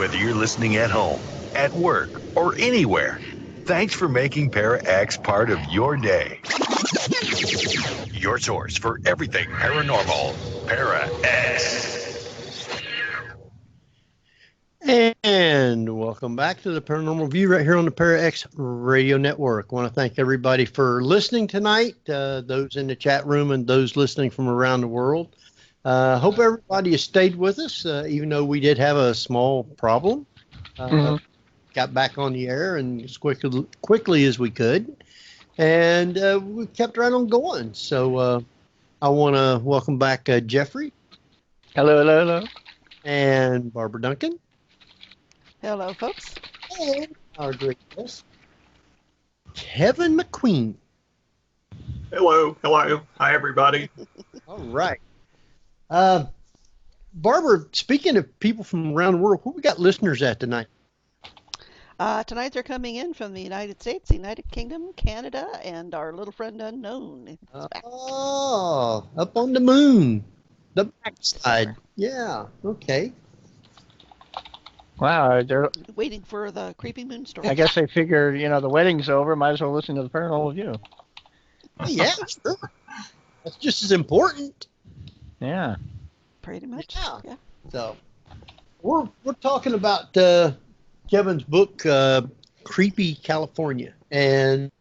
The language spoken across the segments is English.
Whether you're listening at home, at work, or anywhere, thanks for making Para X part of your day. Your source for everything paranormal, Para X. And welcome back to the Paranormal View right here on the Para X Radio Network. I want to thank everybody for listening tonight, those in the chat room and those listening from around the world. Hope everybody has stayed with us, even though we did have a small problem. Got back on the air and as quickly as we could. And we kept right on going. So I want to welcome back Jeffrey. Hello. And Barbara Duncan. Hello, folks. And our great guest, Keven McQueen. Hello. Hi, everybody. All right. Barbara, speaking of people from around the world, who we got listeners at tonight? Tonight they're coming in from the United States, United Kingdom, Canada, and our little friend Unknown. Oh, up on the moon. The backside. Yeah, okay. Wow, they're waiting for the creepy moon story. I guess they figured, the wedding's over, might as well listen to the Paranormal View. Yeah, sure. That's just as important. Yeah. Pretty much. Yeah. So we're talking about Kevin's book, Creepy California. And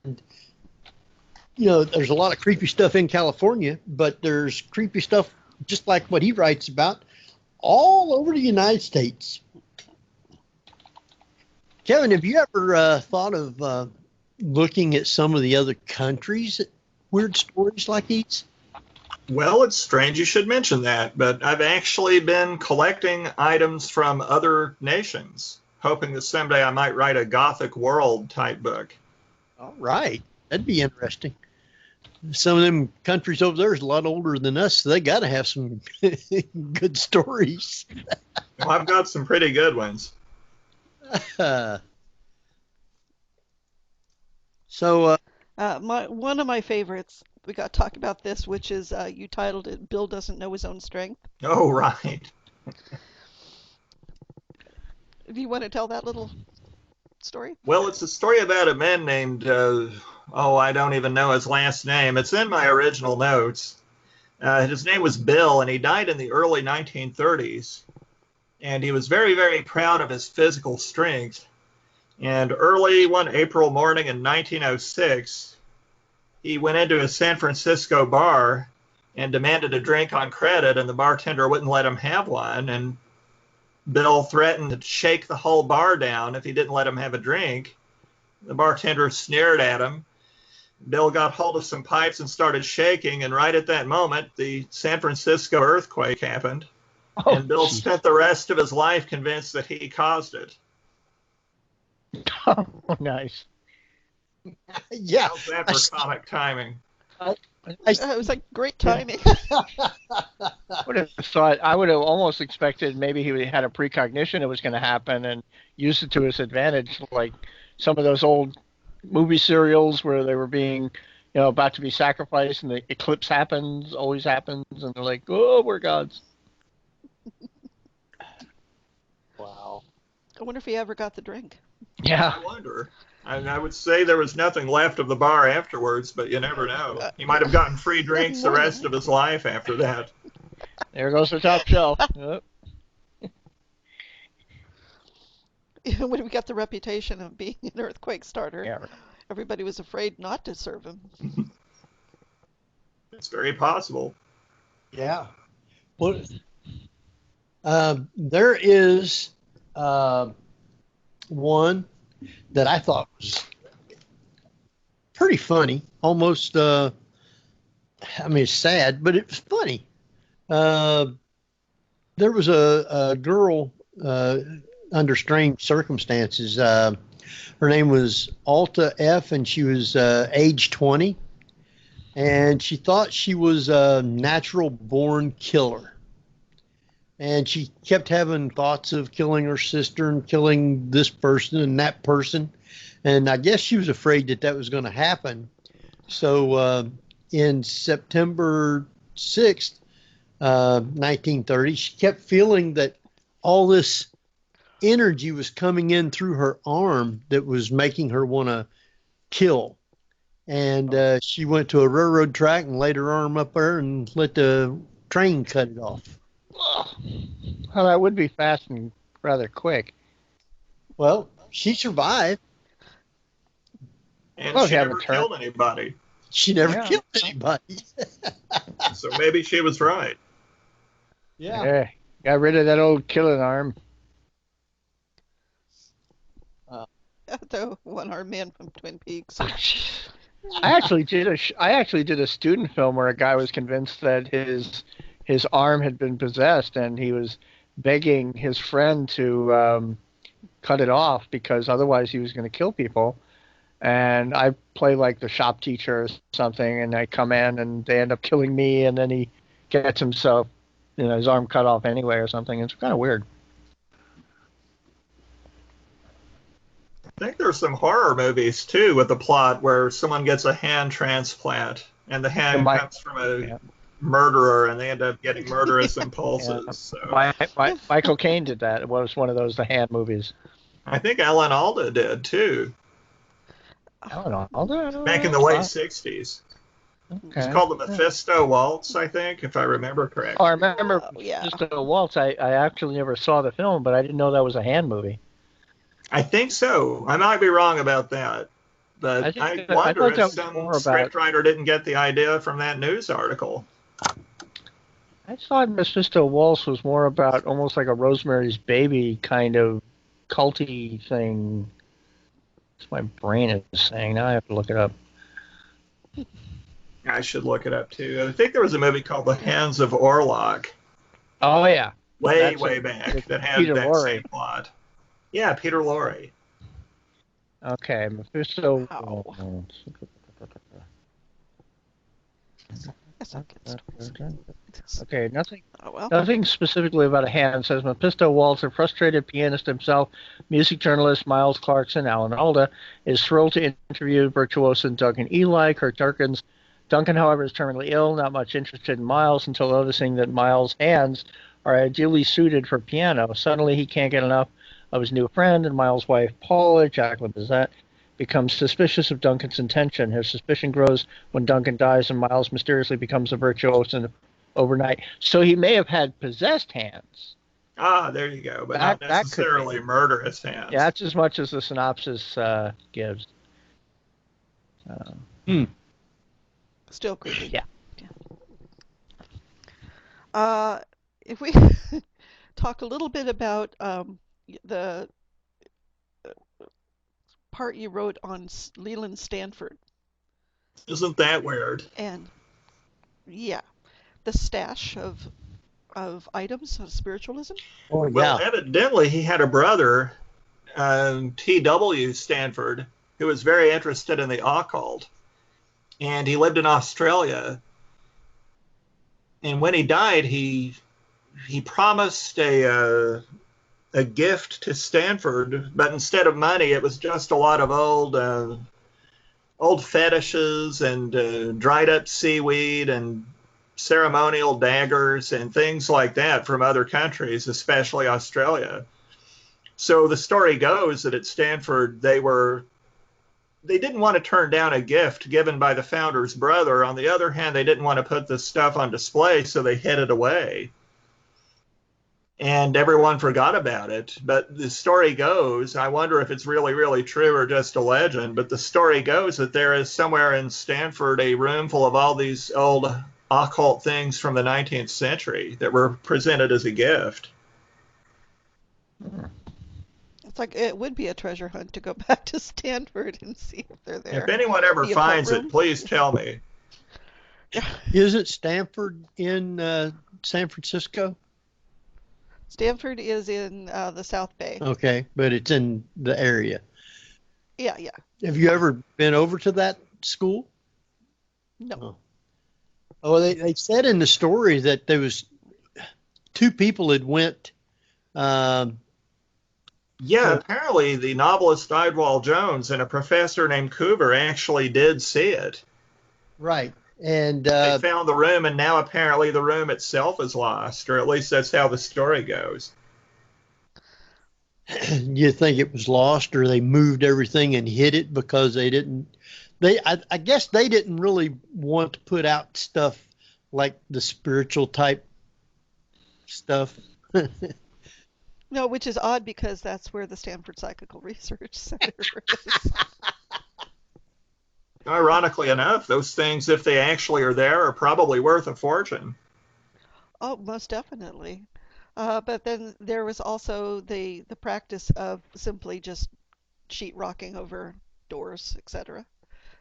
there's a lot of creepy stuff in California, but there's creepy stuff just like what he writes about all over the United States. Kevin, have you ever thought of looking at some of the other countries' weird stories like these? Well, it's strange you should mention that, but I've actually been collecting items from other nations, hoping that someday I might write a Gothic world type book. All right. That'd be interesting. Some of them countries over there is a lot older than us, so they got to have some good stories. Well, I've got some pretty good ones. One of my favorites, we got to talk about this, which is you titled it Bill Doesn't Know His Own Strength. Oh, right. Do you want to tell that little story? Well, it's a story about a man named, I don't even know his last name. It's in my original notes. His name was Bill, and he died in the early 1930s. And he was very, very proud of his physical strength. And early one April morning in 1906, he went into a San Francisco bar and demanded a drink on credit, and the bartender wouldn't let him have one. And Bill threatened to shake the whole bar down if he didn't let him have a drink. The bartender sneered at him. Bill got hold of some pipes and started shaking, and right at that moment, the San Francisco earthquake happened. And Bill spent the rest of his life convinced that he caused it. Oh, nice. Yeah. How's that for comic timing? It was like great timing. I would have almost expected maybe he had a precognition it was going to happen and used it to his advantage, like some of those old movie serials where they were being, about to be sacrificed and the eclipse always happens, and they're like, oh, we're gods. Wow. I wonder if he ever got the drink. Yeah. I wonder. I would say there was nothing left of the bar afterwards, but you never know. He might have gotten free drinks the rest of his life after that. There goes the top shelf. When we got the reputation of being an earthquake starter, Yeah. Everybody was afraid not to serve him. It's very possible. Yeah. Well, there is one that I thought was pretty funny, almost, it's sad, but it was funny. There was a girl under strange circumstances. Her name was Alta F, and she was age 20, and she thought she was a natural-born killer. And she kept having thoughts of killing her sister and killing this person and that person. And I guess she was afraid that was going to happen. So in September 6th, 1930, she kept feeling that all this energy was coming in through her arm that was making her want to kill. And she went to a railroad track and laid her arm up there and let the train cut it off. Well, that would be fast and rather quick. Well, she survived. And she never killed anybody. She never killed anybody. So maybe she was right. Yeah. Got rid of that old killing arm. The one-armed man from Twin Peaks. I actually did a student film where a guy was convinced that his arm had been possessed, and he was begging his friend to cut it off because otherwise he was going to kill people. And I play like the shop teacher or something, and I come in and they end up killing me, and then he gets himself, his arm cut off anyway or something. It's kind of weird. I think there's some horror movies too with the plot where someone gets a hand transplant and the hand comes from a murderer and they end up getting murderous impulses. Yeah. So. Michael Caine did that. It was one of those the hand movies. I think Alan Alda did too. Alan Alda? Back in the late 60s. Okay. It's called the Mephisto Waltz, I think, if I remember correctly. Oh, I remember Mephisto Waltz. I actually never saw the film, but I didn't know that was a hand movie. I think so. I might be wrong about that. But I wonder if some scriptwriter didn't get the idea from that news article. I thought Mephisto Waltz was more about almost like a Rosemary's Baby kind of culty thing. That's what my brain is saying. Now I have to look it up. I should look it up too. I think there was a movie called The Hands of Orlok. Oh, yeah. Way back that had Peter that Lorre. Same plot. Yeah, Peter Lorre. Okay, Mephisto. Wow. Okay, nothing specifically about a hand. It says Mephisto Waltz, a frustrated pianist himself, music journalist Miles Clarkson, Alan Alda, is thrilled to interview virtuoso Duncan Eli, Kirk Durkins. Duncan, however, is terminally ill, not much interested in Miles until noticing that Miles' hands are ideally suited for piano. Suddenly, he can't get enough of his new friend, and Miles' wife, Paula, Jacqueline Bizet, becomes suspicious of Duncan's intention. His suspicion grows when Duncan dies and Miles mysteriously becomes a virtuoso overnight. So he may have had possessed hands. Ah, there you go, but not necessarily murderous hands. Yeah, that's as much as the synopsis gives. Still creepy. Yeah. If we talk a little bit about the part you wrote on Leland Stanford. Isn't that weird? And yeah, the stash of items of spiritualism. Oh, yeah. Well, evidently he had a brother, T.W. Stanford, who was very interested in the occult, and he lived in Australia. And when he died, he promised a gift to Stanford, but instead of money, it was just a lot of old fetishes and dried up seaweed and ceremonial daggers and things like that from other countries, especially Australia. So the story goes that at Stanford, they didn't want to turn down a gift given by the founder's brother. On the other hand, they didn't want to put this stuff on display, so they hid it away. And everyone forgot about it. But the story goes, I wonder if it's really, really true or just a legend, but the story goes that there is somewhere in Stanford a room full of all these old occult things from the 19th century that were presented as a gift. It's like it would be a treasure hunt to go back to Stanford and see if they're there. If anyone ever finds it, please tell me. Isn't Stanford in San Francisco? Stanford is in the South Bay. Okay, but it's in the area. Yeah. Have you ever been over to that school? No. Oh, they said in the story that there was two people had went. Apparently the novelist Idwal Jones and a professor named Coover actually did see it. Right. And they found the room, and now apparently the room itself is lost, or at least that's how the story goes. you think it was lost or they moved everything and hid it because they didn't. I guess they didn't really want to put out stuff like the spiritual type stuff. No, which is odd because that's where the Stanford Psychical Research Center is. Ironically enough, those things, if they actually are there, are probably worth a fortune. Oh, most definitely. But then there was also the practice of simply just sheetrocking over doors, etc.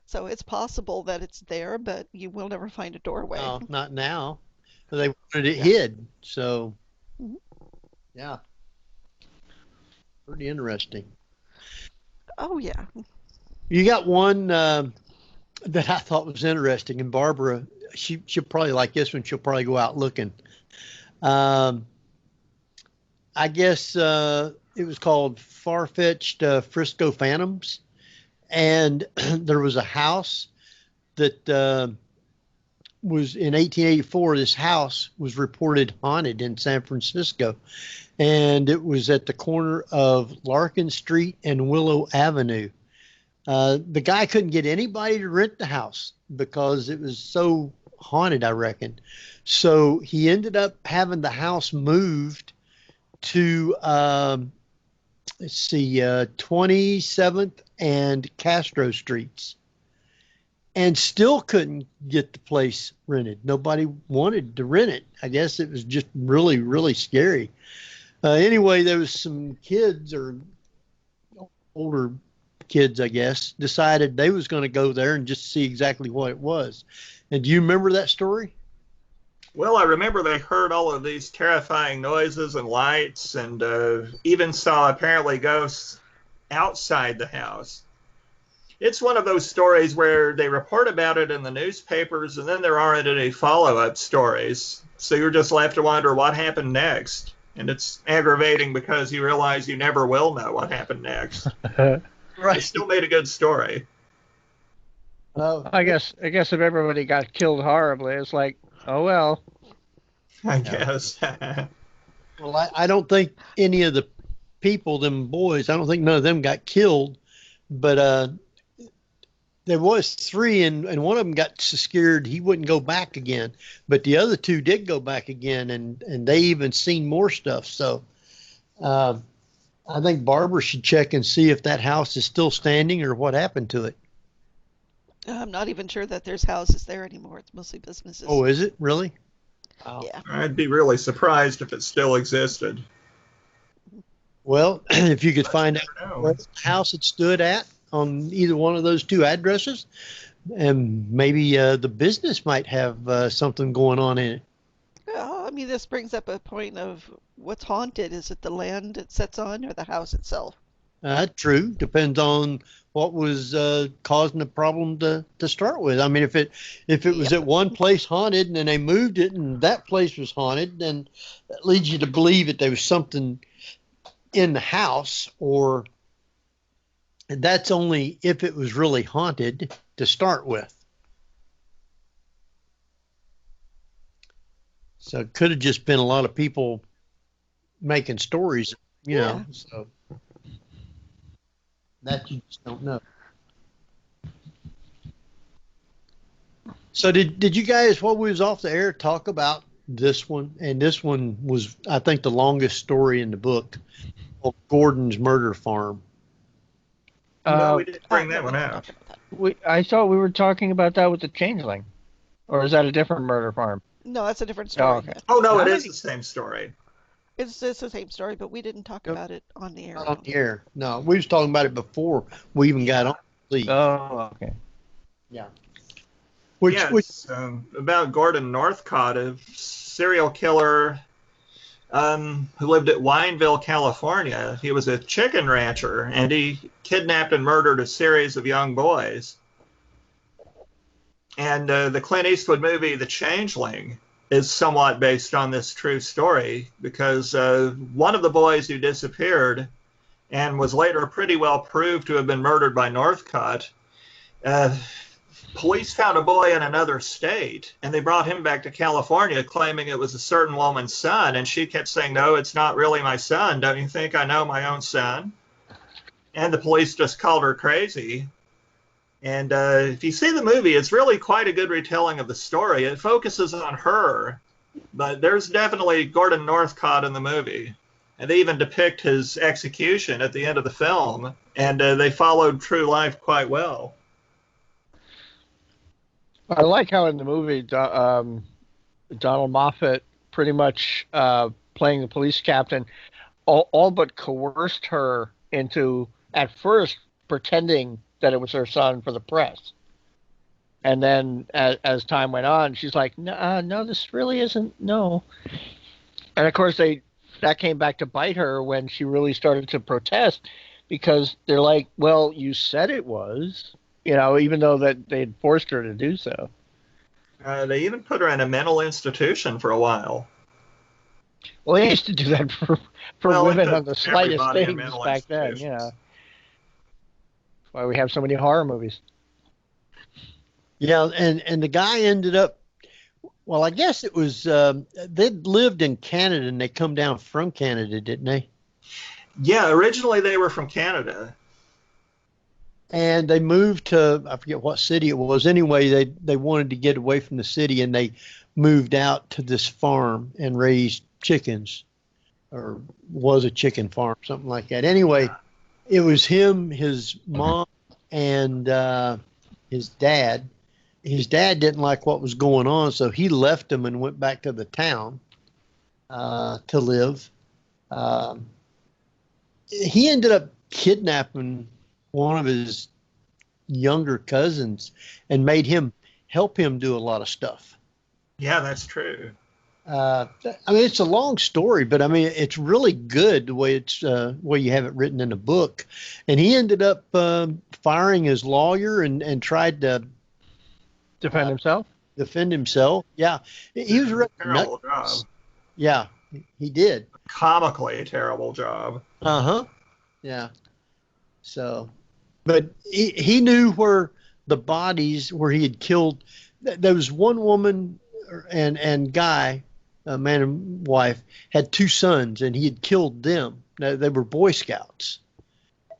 So it's possible that it's there, but you will never find a doorway. No, not now. They wanted it Yeah. hid. So, Mhm. yeah, pretty interesting. Oh yeah. You got one that I thought was interesting, and Barbara, she'll probably like this one. She'll probably go out looking. Um, I guess it was called Far-Fetched Frisco Phantoms, and there was a house that was in 1884. This house was reported haunted in San Francisco, and it was at the corner of Larkin Street and Willow Avenue. The guy couldn't get anybody to rent the house because it was so haunted, I reckon. So he ended up having the house moved to, let's see, 27th and Castro Streets, and still couldn't get the place rented. Nobody wanted to rent it. I guess it was just really, really scary. Anyway, there was some kids or older kids, I guess, decided they was going to go there and just see exactly what it was. And do you remember that story? Well, I remember they heard all of these terrifying noises and lights, and even saw apparently ghosts outside the house. It's one of those stories where they report about it in the newspapers, and then there aren't any follow-up stories. So you're just left to wonder what happened next. And it's aggravating because you realize you never will know what happened next. It still made a good story. I guess if everybody got killed horribly, it's like, oh well. I guess. Well, I don't think any of the people, them boys, I don't think none of them got killed, but there was three, and one of them got so scared he wouldn't go back again. But the other two did go back again, and they even seen more stuff. So I think Barbara should check and see if that house is still standing or what happened to it. I'm not even sure that there's houses there anymore. It's mostly businesses. Oh, is it really? Oh. Yeah. I'd be really surprised if it still existed. Well, if you could find out never know. where the house it stood at on either one of those two addresses, and maybe the business might have something going on in it. Well, I mean, this brings up a point of what's haunted. Is it the land it sits on or the house itself? True. Depends on what was causing the problem to start with. I mean, if it was at one place haunted and then they moved it and that place was haunted, then that leads you to believe that there was something in the house, or that's only if it was really haunted to start with. So it could have just been a lot of people making stories, you know. So that you just don't know. So did you guys, while we was off the air, talk about this one? And this one was, I think, the longest story in the book, called Gordon's Murder Farm. No, we didn't bring that one out. I thought we were talking about that with the Changeling, or is that a different murder farm? No, that's a different story. Oh, okay. Oh, no, it is the same story. It's the same story, but we didn't talk about it on the air. Not on the air. No, we was talking about it before we even got on the lead. Oh, okay. Yeah. About Gordon Northcott, a serial killer who lived at Wineville, California. He was a chicken rancher, and he kidnapped and murdered a series of young boys. And the Clint Eastwood movie, The Changeling, is somewhat based on this true story, because one of the boys who disappeared and was later pretty well proved to have been murdered by Northcott, police found a boy in another state, and they brought him back to California claiming it was a certain woman's son, and she kept saying, no, it's not really my son. Don't you think I know my own son? And the police just called her crazy. And if you see the movie, it's really quite a good retelling of the story. It focuses on her, but there's definitely Gordon Northcott in the movie. And they even depict his execution at the end of the film, and they followed true life quite well. I like how in the movie Donald Moffat pretty much playing the police captain all but coerced her into at first pretending that it was her son for the press. And then as time went on, she's like, no, this really isn't, no. And of course that came back to bite her when she really started to protest, because they're like, well, you said it was, even though that they had forced her to do so. They even put her in a mental institution for a while. Well, they used to do that for women on the slightest things back then, That's why we have so many horror movies. Yeah, and the guy ended up, well, I guess it was, they'd lived in Canada and they come down from Canada, didn't they? Yeah, originally they were from Canada. And they moved to, I forget what city it was. Anyway, they wanted to get away from the city, and they moved out to this farm and raised chickens, or was a chicken farm, something like that. Anyway, it was him, his mom, and his dad. His dad didn't like what was going on, so he left him and went back to the town to live. He ended up kidnapping one of his younger cousins and made him help him do a lot of stuff. Yeah, that's true. I mean, it's a long story, but I mean, it's really good the way it's way you have it written in a book. And he ended up firing his lawyer and tried to defend himself. Yeah, he was really terrible job. Yeah, he did. Comically terrible job. Yeah. So, but he knew where the bodies, where he had killed. There was one woman and guy, a man and wife, had two sons, and he had killed them. Now, they were Boy Scouts,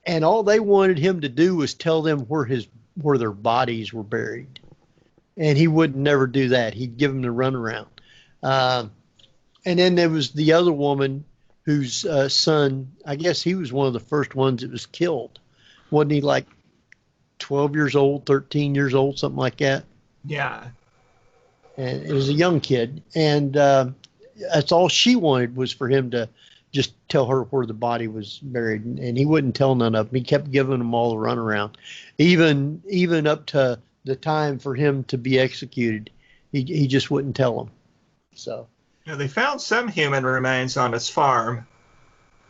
and all they wanted him to do was tell them where their bodies were buried, and he would never do that. He'd give them the runaround. And then there was the other woman whose son, I guess he was one of the first ones that was killed. Wasn't he like 12 years old, 13 years old, something like that? Yeah. And it was a young kid. And that's all she wanted, was for him to just tell her where the body was buried. And he wouldn't tell none of them. He kept giving them all the runaround. Even up to the time for him to be executed, he just wouldn't tell them. So. Yeah, they found some human remains on his farm,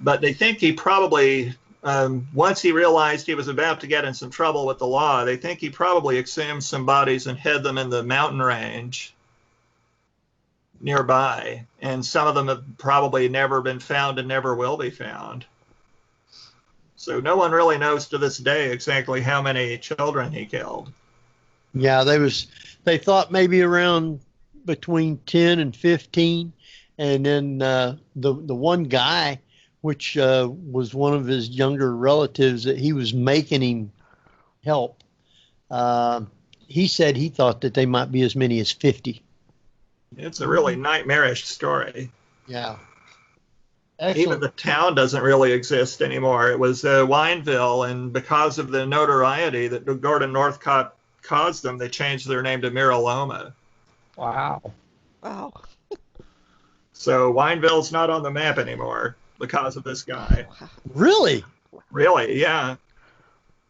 but they think he probably, once he realized he was about to get in some trouble with the law, they think he probably exhumed some bodies and hid them in the mountain range nearby. And some of them have probably never been found and never will be found. So no one really knows to this day exactly how many children he killed. Yeah, they thought maybe around between 10 and 15. And then the one guy, which was one of his younger relatives that he was making him help, he said he thought that they might be as many as 50. It's a really nightmarish story. Yeah. Excellent. Even the town doesn't really exist anymore. It was Wineville, and because of the notoriety that Gordon Northcott caused them, they changed their name to Miraloma. Wow. So Wineville's not on the map anymore because of this guy. Really? Really, yeah.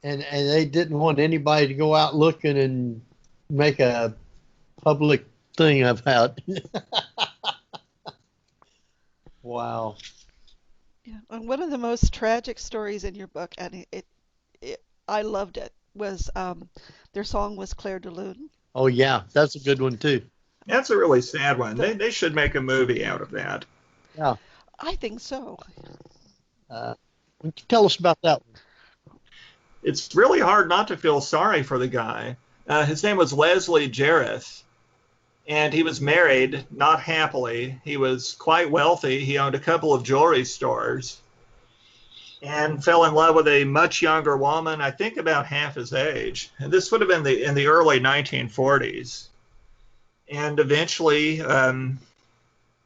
And they didn't want anybody to go out looking and make a public thing about. Wow. Yeah, and one of the most tragic stories in your book, and I loved it, was their song was Claire de Lune. Oh yeah, that's a good one too. That's a really sad one. They should make a movie out of that. Yeah. I think so. Tell us about that one. It's really hard not to feel sorry for the guy. His name was Leslie Jareth, and he was married, not happily. He was quite wealthy. He owned a couple of jewelry stores and fell in love with a much younger woman, I think about half his age. And this would have been in the early 1940s. And eventually,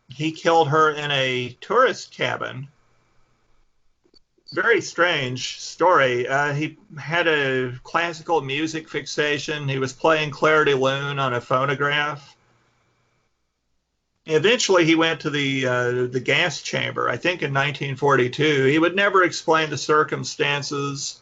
he killed her in a tourist cabin. Very strange story. He had a classical music fixation. He was playing Clair de Lune on a phonograph. Eventually, he went to the gas chamber, I think in 1942. He would never explain the circumstances.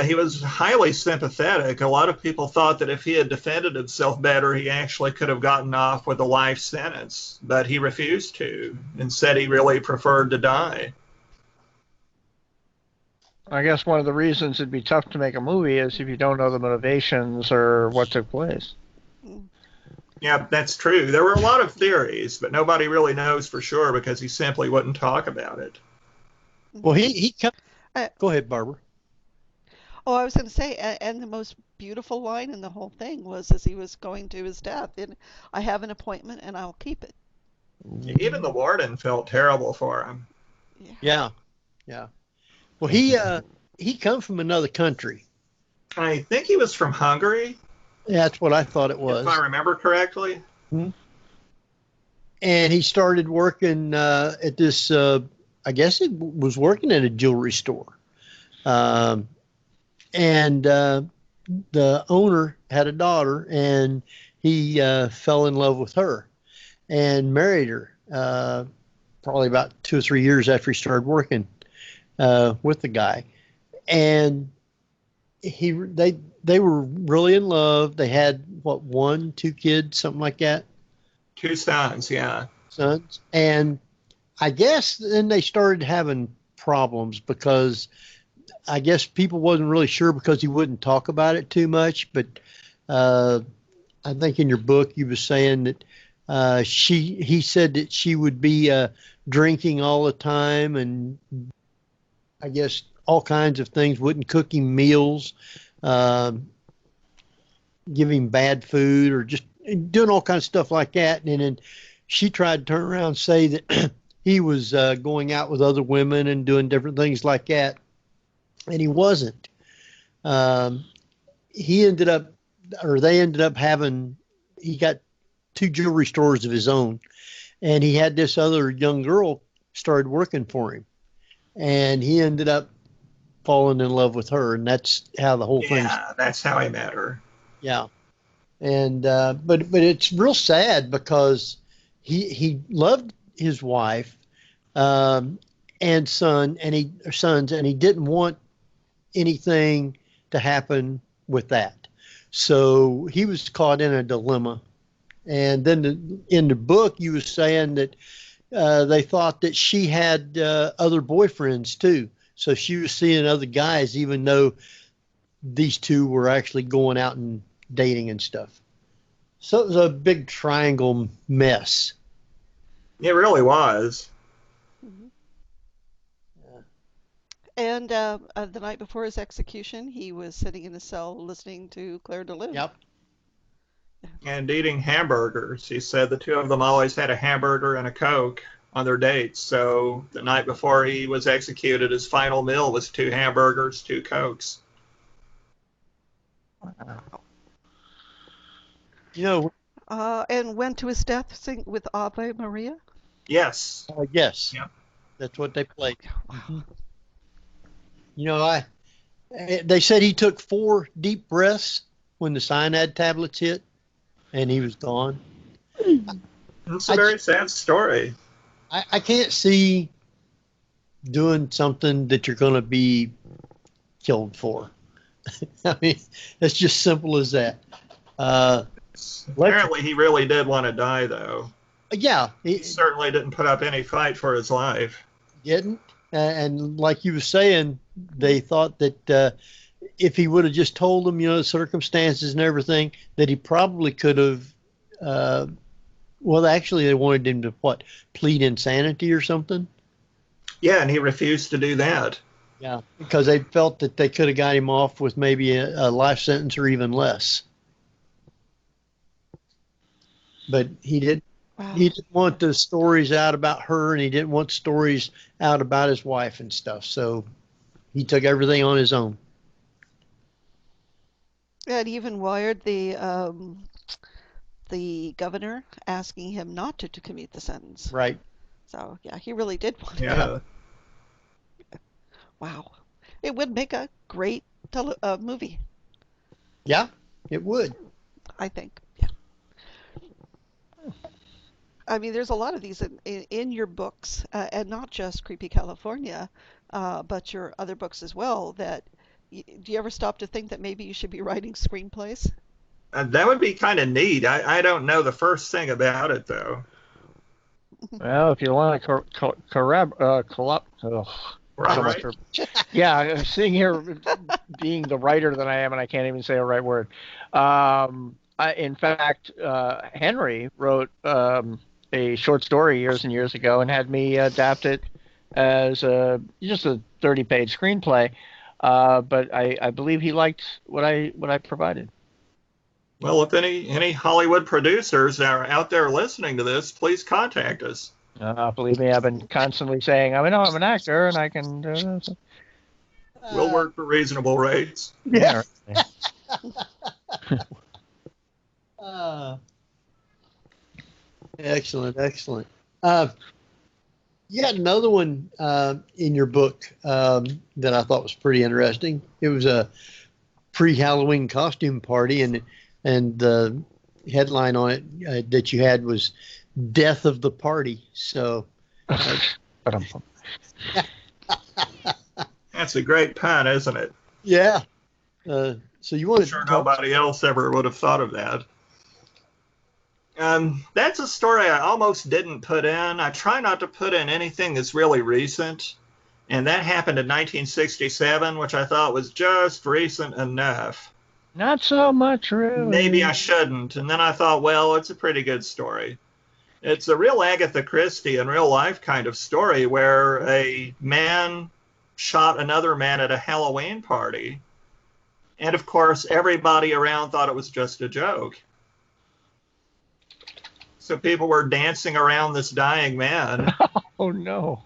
He was highly sympathetic. A lot of people thought that if he had defended himself better, he actually could have gotten off with a life sentence. But he refused to and said he really preferred to die. I guess one of the reasons it'd be tough to make a movie is if you don't know the motivations or what took place. Yeah, that's true. There were a lot of theories, but nobody really knows for sure because he simply wouldn't talk about it. Well, go ahead, Barbara. Oh, I was going to say, and the most beautiful line in the whole thing was as he was going to his death, and I have an appointment and I'll keep it. Even the warden felt terrible for him. Yeah. Well, he come from another country. I think he was from Hungary. Yeah, that's what I thought it was. If I remember correctly. Mm-hmm. And he started working at this, I guess it was working at a jewelry store. And the owner had a daughter, and he fell in love with her and married her probably about 2 or 3 years after he started working with the guy. And they were really in love. They had, 1, 2 kids, something like that? 2 sons, yeah. Sons. And I guess then they started having problems because I guess people wasn't really sure because he wouldn't talk about it too much. But I think in your book you was saying that he said that she would be drinking all the time, and I guess all kinds of things, wouldn't cook him meals, give him bad food, or just doing all kinds of stuff like that. And then she tried to turn around and say that he was going out with other women and doing different things like that. And he wasn't. They ended up having, he got 2 jewelry stores of his own. And he had this other young girl started working for him. And he ended up falling in love with her. And that's how the whole thing. Yeah, that's how he met her. Yeah. And, but it's real sad because he loved his wife, and sons, and he didn't want anything to happen with that. So he was caught in a dilemma. And then in the book, you were saying that they thought that she had other boyfriends too. So she was seeing other guys, even though these 2 were actually going out and dating and stuff. So it was a big triangle mess. It really was. And the night before his execution, he was sitting in a cell listening to Clair de Lune. Yep. And eating hamburgers. He said the 2 of them always had a hamburger and a Coke on their dates. So the night before he was executed, his final meal was 2 hamburgers, 2 Cokes. Wow. You know. And went to his death sing with Ave Maria? Yes. Yes. Yep. That's what they played. Mm-hmm. You know, they said he took 4 deep breaths when the cyanide tablets hit, and he was gone. It's a very sad story. I can't see doing something that you're going to be killed for. I mean, it's just simple as that. Apparently, he really did want to die, though. Yeah. He certainly didn't put up any fight for his life. Didn't. And like you were saying, they thought that if he would have just told them, the circumstances and everything, that he probably could have, well, actually, they wanted him to, plead insanity or something? Yeah, and he refused to do that. Yeah, because they felt that they could have got him off with maybe a life sentence or even less. but he didn't. Wow. He didn't want the stories out about her, and he didn't want stories out about his wife and stuff. So he took everything on his own. And he even wired the governor asking him not to commute the sentence. Right. So yeah, he really did want Yeah. that. Wow. It would make a great movie, Yeah, it would. I think. Yeah. I mean, there's a lot of these in your books, and not just Creepy California, but your other books as well. Do you ever stop to think that maybe you should be writing screenplays? That would be kind of neat. I don't know the first thing about it, though. Well, if you want to Right. yeah, sitting here being the writer that I am, and I can't even say a right word. In fact, Henry wrote a short story years and years ago and had me adapt it as just a 30-page screenplay. But I believe he liked what I provided. Well, if any Hollywood producers are out there listening to this, please contact us. Believe me, I've been constantly saying, I know I'm an actor and I can do this. We'll work for reasonable rates. Yeah. Excellent, excellent. You had another one in your book that I thought was pretty interesting. It was a pre-Halloween costume party, and the headline on it that you had was "Death of the Party." So, That's a great pun, isn't it? yeah. So you want to? Sure, nobody else ever would have thought of that. That's a story I almost didn't put in. I try not to put in anything that's really recent. And that happened in 1967, which I thought was just recent enough. Not so much, really. Maybe I shouldn't. And then I thought, well, it's a pretty good story. It's a real Agatha Christie in real life kind of story where a man shot another man at a Halloween party. And of course, everybody around thought it was just a joke. So people were dancing around this dying man. Oh, no.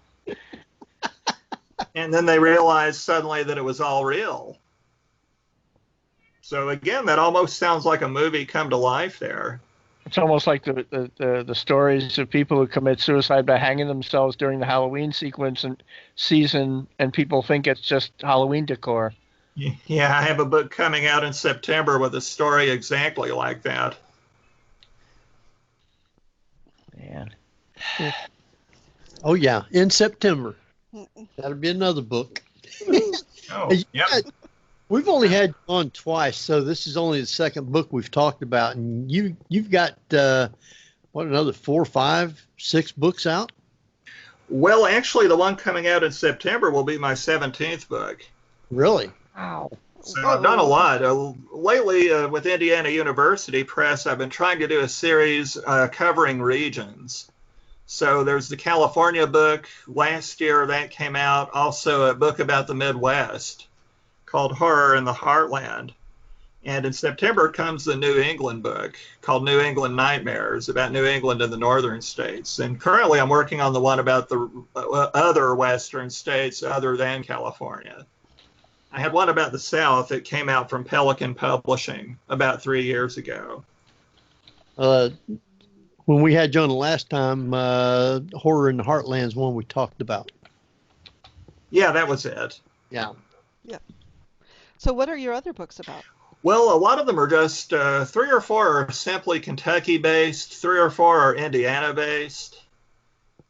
And then they realized suddenly that it was all real. So again, that almost sounds like a movie come to life there. It's almost like the stories of people who commit suicide by hanging themselves during the Halloween season, and people think it's just Halloween decor. Yeah, I have a book coming out in September with a story exactly like that. Man. Oh yeah, in September. That'll be another book. Oh, yep. We've only had you on twice, so this is only the second book we've talked about, and you've got another 4, 5, 6 books out? Well, actually, the one coming out in September will be my 17th book. Really? Wow. So I've done a lot. Lately, with Indiana University Press, I've been trying to do a series covering regions. So there's the California book. Last year that came out. Also a book about the Midwest called Horror in the Heartland. And in September comes the New England book called New England Nightmares, about New England and the northern states. And currently I'm working on the one about the other western states other than California. I had one about the South that came out from Pelican Publishing about 3 years ago. When we had you on the last time, Horror in the Heartland is one we talked about. Yeah, that was it. Yeah. Yeah. So what are your other books about? Well, a lot of them are just 3 or 4 are simply Kentucky-based, 3 or 4 are Indiana-based.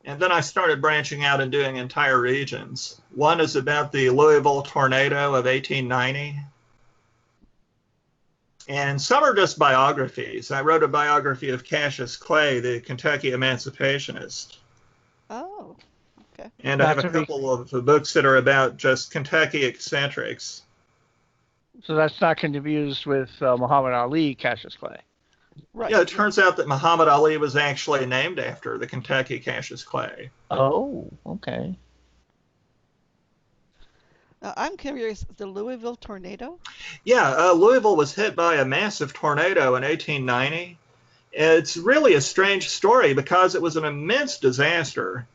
And then I started branching out and doing entire regions. One is about the Louisville tornado of 1890. And some are just biographies. I wrote a biography of Cassius Clay, the Kentucky emancipationist. Oh, okay. And I have a couple of books that are about just Kentucky eccentrics. So that's not confused with Muhammad Ali, Cassius Clay. Right. Yeah, it turns out that Muhammad Ali was actually named after the Kentucky Cassius Clay. Oh, okay. I'm curious, the Louisville tornado? Yeah, Louisville was hit by a massive tornado in 1890. It's really a strange story because it was an immense disaster.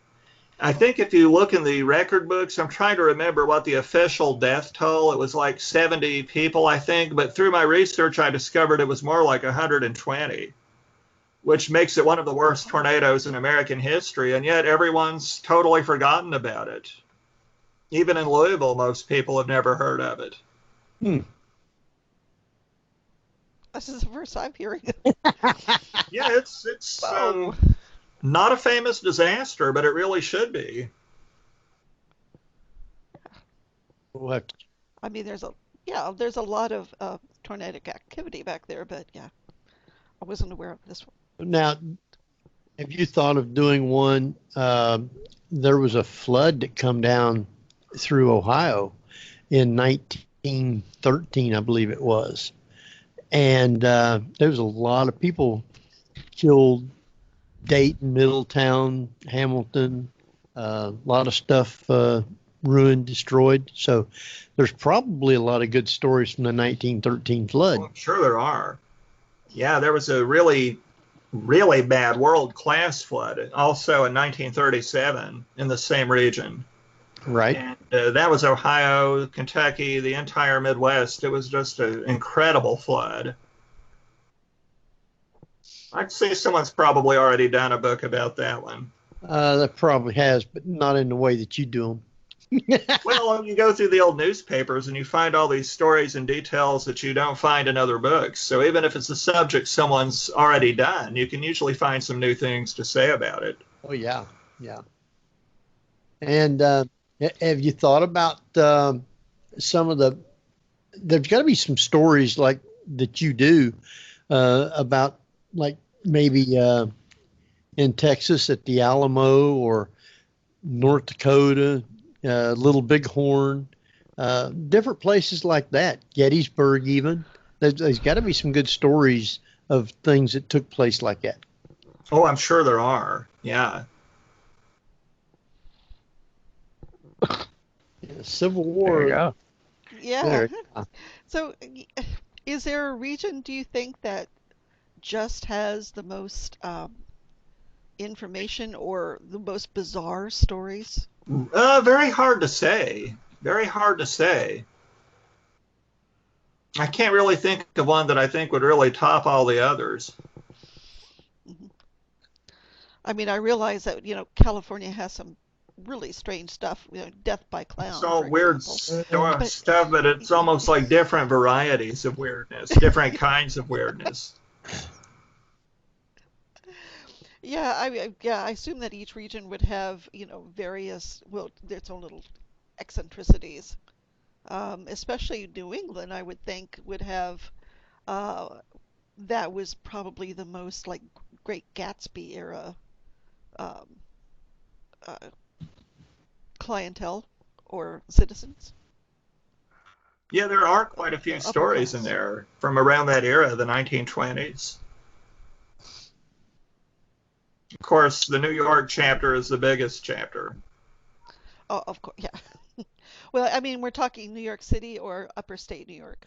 I think if you look in the record books, I'm trying to remember what the official death toll, it was like 70 people, I think, but through my research, I discovered it was more like 120, which makes it one of the worst tornadoes in American history, and yet everyone's totally forgotten about it. Even in Louisville, most people have never heard of it. This is the first I'm hearing it. Yeah, it's not a famous disaster, but it really should be. What? I mean, there's a lot of tornadic activity back there, but yeah, I wasn't aware of this one. Now, have you thought of doing one? There was a flood that come down through Ohio in 1913, I believe it was. And there was a lot of people killed. Dayton, Middletown, Hamilton, a lot of stuff ruined, destroyed. So there's probably a lot of good stories from the 1913 flood. Well, I'm sure there are. Yeah, there was a really, really bad world-class flood also in 1937 in the same region. Right. And that was Ohio, Kentucky, the entire Midwest. It was just an incredible flood. I'd say someone's probably already done a book about that one. That probably has, but not in the way that you do them. Well, you go through the old newspapers and you find all these stories and details that you don't find in other books. So even if it's a subject someone's already done, you can usually find some new things to say about it. Oh, yeah. Yeah. And have you thought about some of there's got to be some stories like that you do about like maybe in Texas at the Alamo or North Dakota, Little Bighorn, different places like that, Gettysburg even. There's got to be some good stories of things that took place like that. Oh, I'm sure there are. Yeah. Civil War. There you go. Yeah. There. So, is there a region, do you think, that just has the most information or the most bizarre stories? Very hard to say. Very hard to say. I can't really think of one that I think would really top all the others. Mhm. I mean, I realize that, California has some really strange stuff, death by clown, It's all for weird example. stuff, but it's almost like different varieties of weirdness, different kinds of weirdness. Yeah, I assume that each region would have, various, well, its own little eccentricities. Especially New England, I would think, would have, that was probably the most like Great Gatsby era um, uh, clientele or citizens. Yeah, there are quite a few Upper stories in class. there from around that era, the 1920s. Of course, the New York chapter is the biggest chapter. Oh, of course, yeah. Well, I mean, we're talking New York City or upper state New York.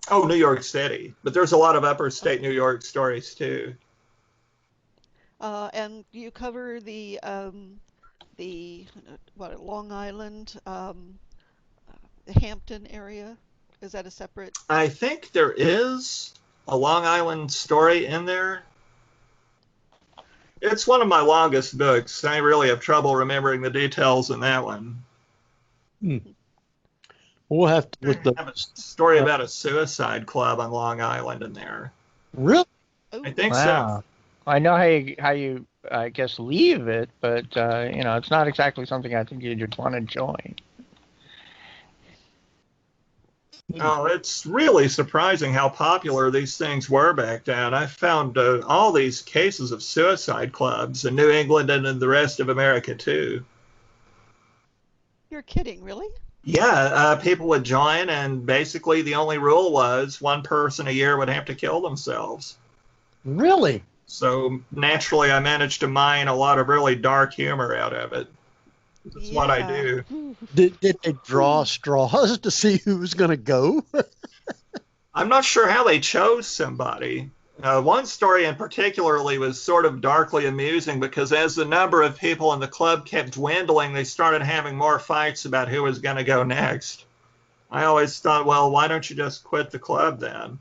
Oh, New York City. But there's a lot of upper Oh, state New York stories, too. and you cover the what, Long Island, the Hampton area. Is that a separate? I think there is a Long Island story in there. It's one of my longest books. I really have trouble remembering the details in that one. We'll have to I look have a those. story about a suicide club on Long Island in there. Really? Oh, I think Wow. so. I know how you I guess leave it, but it's not exactly something I think you'd want to join. Oh, it's really surprising how popular these things were back then. I found all these cases of suicide clubs in New England and in the rest of America, too. you're kidding, really? Yeah, people would join, and basically the only rule was one person a year would have to kill themselves. Really? So naturally, I managed to mine a lot of really dark humor out of it. That's what I Yeah. do. Ooh. Did they draw straws to see who was going to go? I'm not sure how they chose somebody. One story in particularly was sort of darkly amusing because as the number of people in the club kept dwindling, they started having more fights about who was going to go next. I always thought, well, why don't you just quit the club then?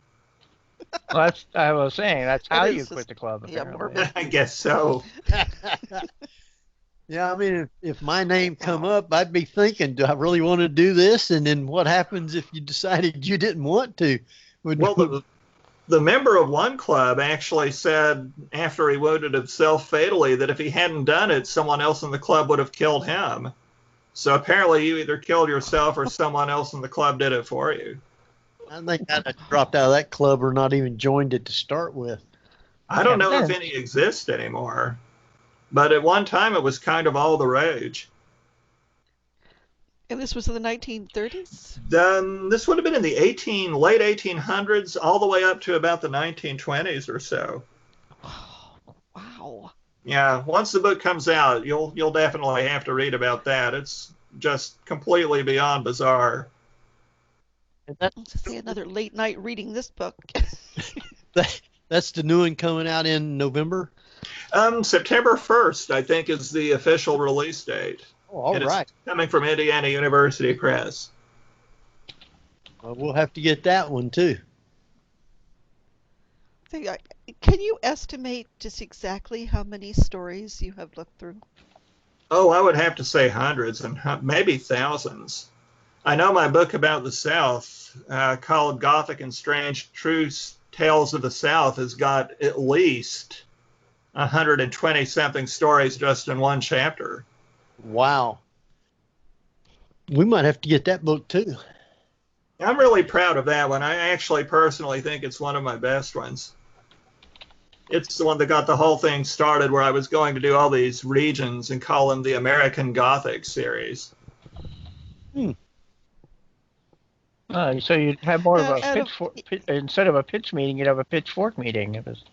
Well, I was saying that's how That you is quit just, the club, yeah, apparently. morbid. I guess so. Yeah, I mean, if my name come up, I'd be thinking, do I really want to do this? And then what happens if you decided you didn't want to? Well, the member of one club actually said after he wounded himself fatally that if he hadn't done it, someone else in the club would have killed him. So apparently you either killed yourself or someone else in the club did it for you. I think I'd have dropped out of that club or not even joined it to start with. I Yeah, don't but know if then, any exist anymore, but at one time it was kind of all the rage. And this was in the 1930s? Then this would have been in the late 1800s, all the way up to about the 1920s or so. Wow. Yeah, once the book comes out, you'll definitely have to read about that. It's just completely beyond bizarre. And that, To see another late night reading this book. that's the new one coming out in November. September 1st, I think, is the official release date. Oh, all And right. it's coming from Indiana University Press. Well, we'll have to get that one too. Can you estimate just exactly how many stories you have looked through? Oh, I would have to say hundreds and maybe thousands. I know my book about the South, called Gothic and Strange True Tales of the South, has got at least 120 something stories just in one chapter. Wow. We might have to get that book too. I'm really proud of that one. I actually personally think it's one of my best ones. It's the one that got the whole thing started, where I was going to do all these regions and call them the American Gothic series. So you'd have more of a Out of, pitchfork, instead of a pitch meeting, you'd have a pitchfork meeting. It was.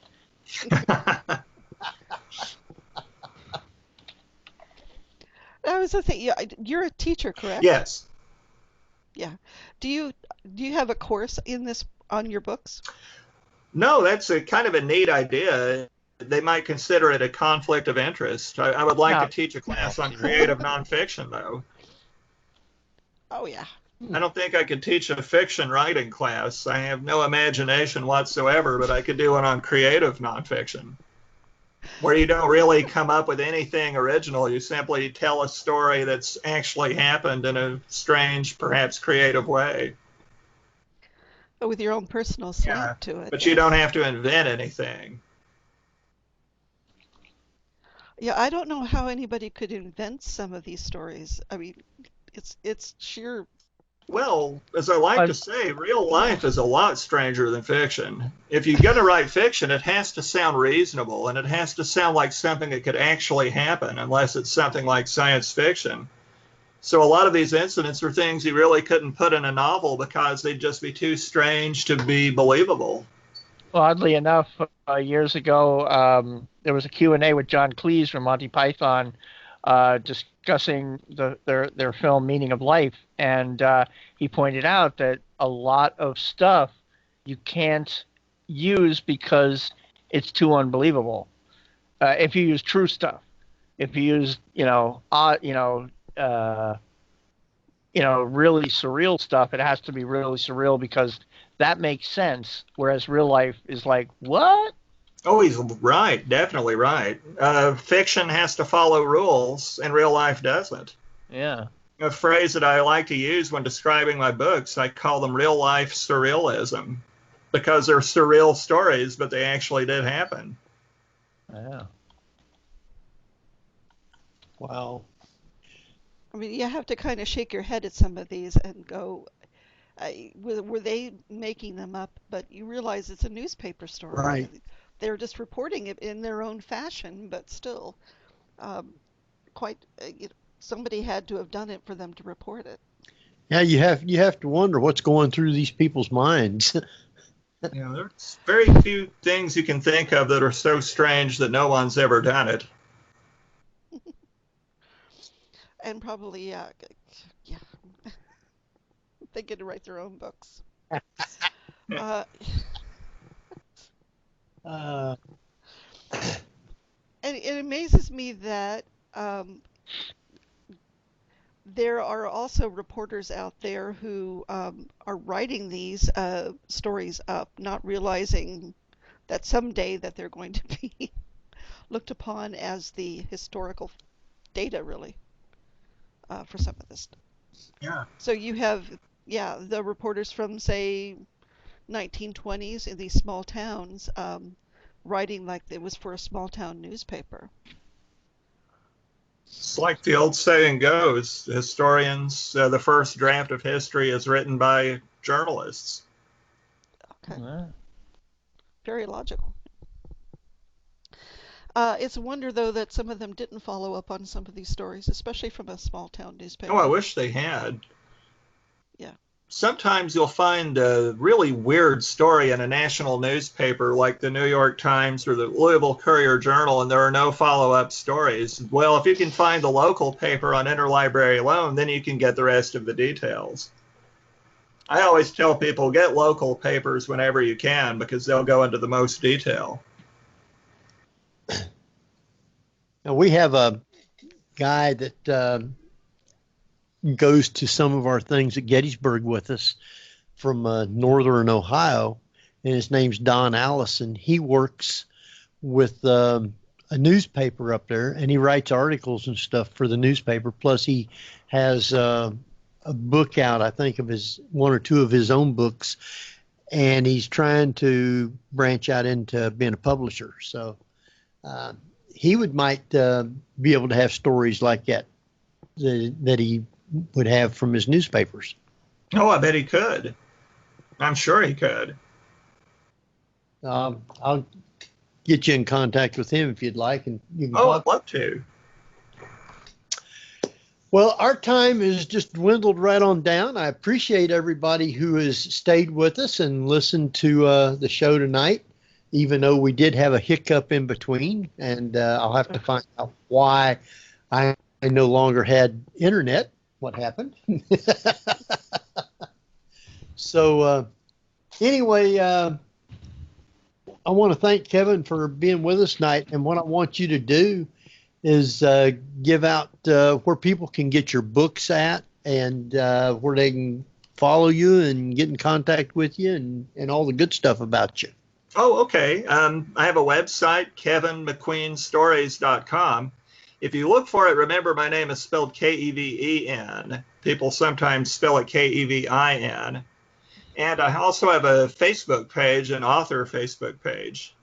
I was going to say, you're a teacher, correct? Yes. Yeah. Do you have a course in this on your books? No, that's a kind of a neat idea. They might consider it a conflict of interest. I would like to No. teach a class on creative nonfiction, though. Oh yeah. I don't think I could teach a fiction writing class. I have no imagination whatsoever, but I could do one on creative nonfiction, where you don't really come up with anything original. You simply tell a story that's actually happened in a strange, perhaps creative way. With your own personal slant Yeah, to it. but you don't have to invent anything. Yeah, I don't know how anybody could invent some of these stories. I mean, it's sheer. Well, as I like to say, real life is a lot stranger than fiction. If you're going to write fiction, it has to sound reasonable, and it has to sound like something that could actually happen, unless it's something like science fiction. So a lot of these incidents are things you really couldn't put in a novel because they'd just be too strange to be believable. Well, oddly enough, years ago, there was a Q&A with John Cleese from Monty Python, discussing their film Meaning of Life, and he pointed out that a lot of stuff you can't use because it's too unbelievable. If you use true stuff, if you use really surreal stuff, it has to be really surreal because that makes sense. Whereas real life is like, what? Oh, he's right, definitely right. Fiction has to follow rules, and real life doesn't. Yeah. A phrase that I like to use when describing my books, I call them real life surrealism, because they're surreal stories, but they actually did happen. Yeah. Wow. I mean, you have to kind of shake your head at some of these and go, were they making them up? But you realize it's a newspaper story. Right. They're just reporting it in their own fashion, but still, quite. Somebody had to have done it for them to report it. Yeah, you have to wonder what's going through these people's minds. There's very few things you can think of that are so strange that no one's ever done it. And probably, yeah, they get to write their own books. uh, Uh, And it amazes me that there are also reporters out there who are writing these stories up, not realizing that someday that they're going to be looked upon as the historical data, really, for some of this. Yeah. So you have, yeah, the reporters from, say, 1920s in these small towns writing like it was for a small town newspaper. It's like the old saying goes, historians, the first draft of history is written by journalists. Okay. Yeah. Very logical. It's a wonder, though, that some of them didn't follow up on some of these stories, especially from a small town newspaper. Oh, I wish they had. Yeah. Sometimes you'll find a really weird story in a national newspaper like the New York Times or the Louisville Courier-Journal, and there are no follow-up stories. Well, if you can find the local paper on interlibrary loan, then you can get the rest of the details. I always tell people, get local papers whenever you can because they'll go into the most detail. Now we have a guy that goes to some of our things at Gettysburg with us from northern Ohio, and his name's Don Allison. He works with a newspaper up there, and he writes articles and stuff for the newspaper. Plus, he has a book out, I think, of his one or two of his own books, and he's trying to branch out into being a publisher. So he might be able to have stories like that he would have from his newspapers. Oh, I bet he could. I'm sure he could. I'll get you in contact with him if you'd like, and you can Oh, talk. I'd love to. Well, our time is just dwindled right on down. I appreciate everybody who has stayed with us and listened to the show tonight, even though we did have a hiccup in between, and I'll have to find out why I no longer had internet. What happened? So anyway, I want to thank Kevin for being with us tonight, and what I want you to do is give out where people can get your books at, and where they can follow you and get in contact with you, and all the good stuff about you. Oh, okay. I have a website, kevenmcqueenstories.com. If you look for it, remember my name is spelled Keven. People sometimes spell it Kevin. And I also have a Facebook page, an author Facebook page,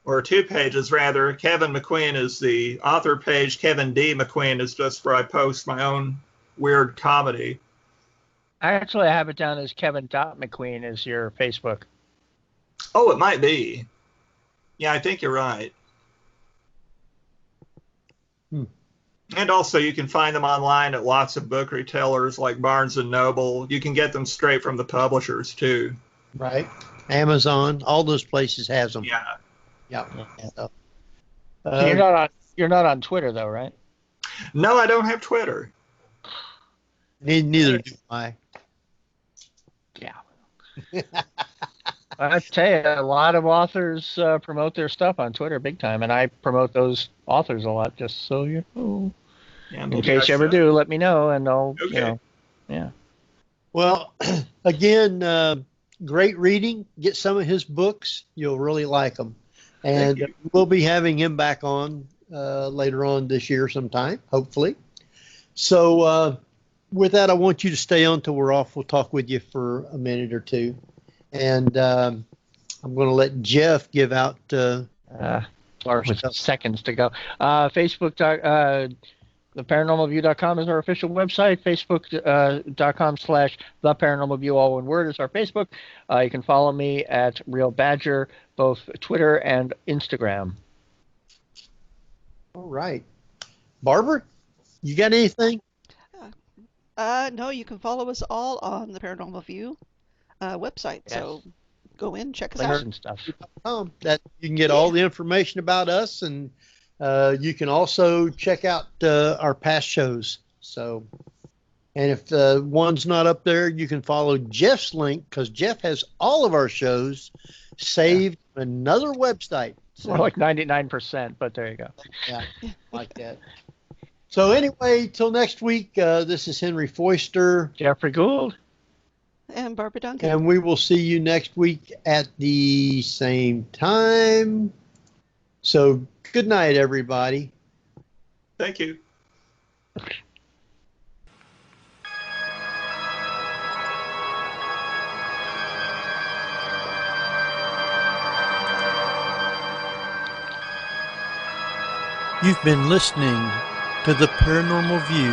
or two pages rather. Keven McQueen is the author page. Kevin D. McQueen is just where I post my own weird comedy. Actually, I have it down as Kevin.McQueen is your Facebook. Oh, it might be. Yeah, I think you're right. And also, you can find them online at lots of book retailers like Barnes & Noble. You can get them straight from the publishers, too. Right. Amazon, all those places has them. Yeah. Yeah. So, So you're not on Twitter, though, right? No, I don't have Twitter. Neither do I. Yeah. I tell you, a lot of authors promote their stuff on Twitter big time, and I promote those authors a lot, just so you know. Yeah, In case you ever do, let me know, and I'll, Okay. Yeah. Well, again, great reading. Get some of his books. You'll really like them. And we'll be having him back on later on this year sometime, hopefully. So with that, I want you to stay on till we're off. We'll talk with you for a minute or two. And I'm going to let Jeff give out. Or seconds to go. Facebook, theparanormalview.com is our official website. Facebook.com/theparanormalview, all one word, is our Facebook. You can follow me at Real Badger, both Twitter and Instagram. All right. Barbara, you got anything? No, you can follow us all on the Paranormal View website. Yes. So go in, check us Links out. and stuff. That you can get all the information about us, and you can also check out our past shows. So And if one's not up there, you can follow Jeff's link because Jeff has all of our shows saved on another website. So, More like 99%, but there you go. Yeah, like that. So anyway, till next week, this is Henry Foister. Jeffrey Gould. And Barbara Duncan. And we will see you next week at the same time. So good night, everybody. Thank you. You've been listening to The Paranormal View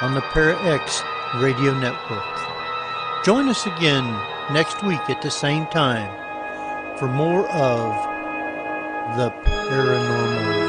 on the ParaX Radio Network. Join us again next week at the same time for more of The Paranormal View.